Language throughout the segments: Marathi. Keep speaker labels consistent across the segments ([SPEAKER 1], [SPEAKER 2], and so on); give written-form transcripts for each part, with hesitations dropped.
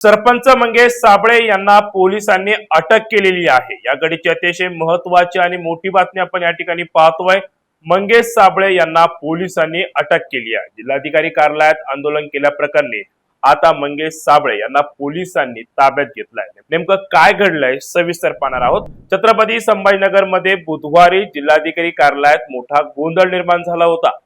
[SPEAKER 1] सरपंच मंगेश साबळे यांना पोलिसांनी अटक केलेली आहे। या घडीची अतिशय महत्त्वाची आणि मोठी बातमी आपण या ठिकाणी पाहतोय। मंगेश साबळे यांना पोलिसांनी अटक केली आहे। जिल्हाधिकारी कार्यालयात आंदोलन केल्या प्रकरणी आता मंगेश साबळे यांना पोलिसांनी ताब्यात घेतलंय। नेमकं काय घडलंय सविस्तर पाहणार आहोत। छत्रपती संभाजीनगर मध्ये बुधवारी जिल्हाधिकारी कार्यालयात मोठा गोंधळ निर्माण झाला होता।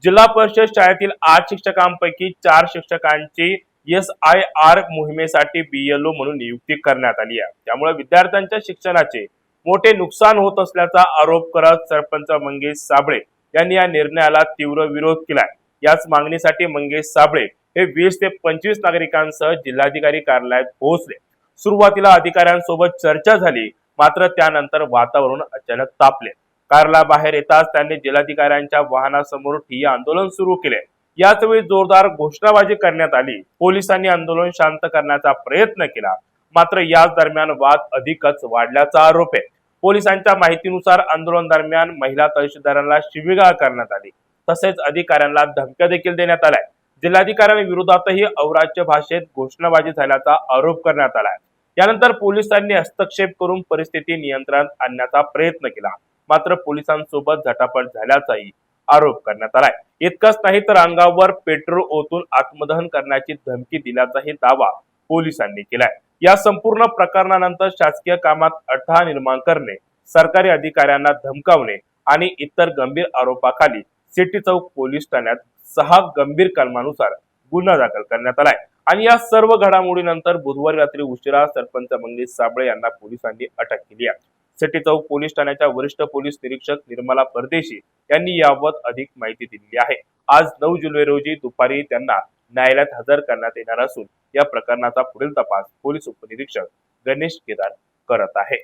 [SPEAKER 1] जिल्हा परिषद शाळेतील 8 शिक्षकांपैकी 4 शिक्षकांची SIR मोहिमेसाठी BLO म्हणून नियुक्ती करण्यात आली आहे। त्यामुळे विद्यार्थ्यांच्या शिक्षणाचे मोठे नुकसान होत असल्याचा आरोप करत सरपंच मंगेश साबळे यांनी या निर्णयाला तीव्र विरोध केलाय। याच मागणीसाठी मंगेश साबळे हे 20 ते 25 नागरिकांसह जिल्हाधिकारी कार्यालयात पोहोचले। सुरुवातीला अधिकाऱ्यांसोबत चर्चा झाली, मात्र त्यानंतर वातावरण अचानक तापले। कार्यालयाबाहेर येताच त्यांनी जिल्हाधिकाऱ्यांच्या वाहनासमोर ठिय्या आंदोलन सुरू केले। याच वेळी जोरदार घोषणाबाजी करण्यात आली। पोलिसांनी आंदोलन शांत करण्याचा प्रयत्न केला, मात्र याच दरम्यान वाद अधिकच वाढल्याचा आरोप आहे। पोलिसांच्या माहितीनुसार आंदोलन दरम्यान महिला तहसीलदारांना शिवीगाळ करण्यात आली, तसेच अधिकाऱ्यांना धमक्या देखील देण्यात आल्या। जिल्हाधिकाऱ्यांविरोधातही अवाच्य भाषेत घोषणाबाजी झाल्याचा आरोप करण्यात आला। यानंतर पोलिसांनी हस्तक्षेप करून परिस्थिती नियंत्रणात आणण्याचा प्रयत्न केला, मात्र पोलिसांसोबत झटापट झाल्याचाही आरोप करण्यात आलाय। इतकंच नाही तर अंगावर पेट्रोल ओतून आत्मदहन करण्याची धमकी दिल्याचाही दावा पोलिसांनी केलाय। या संपूर्ण प्रकरणानंतर शासकीय कामात अडथळा निर्माण करणे, सरकारी अधिकाऱ्यांना धमकावणे आणि इतर गंभीर आरोपाखाली सिटी चौक पोलीस ठाण्यात 6 गंभीर कलमानुसार गुन्हा दाखल करण्यात आलाय। आणि या सर्व घडामोडीनंतर बुधवारी रात्री उशिरा सरपंच मंगेश साबळे यांना पोलिसांनी अटक केली आहे। सिटी चौक पोलीस ठाण्याच्या वरिष्ठ पोलीस निरीक्षक निर्मला परदेशी यांनी याबाबत अधिक माहिती दिली आहे। आज 9 जुलै रोजी दुपारी त्यांना न्यायालयात हजर करण्यात येणार असून या प्रकरणाचा पुढील तपास पोलीस उपनिरीक्षक गणेश केदार करत आहे।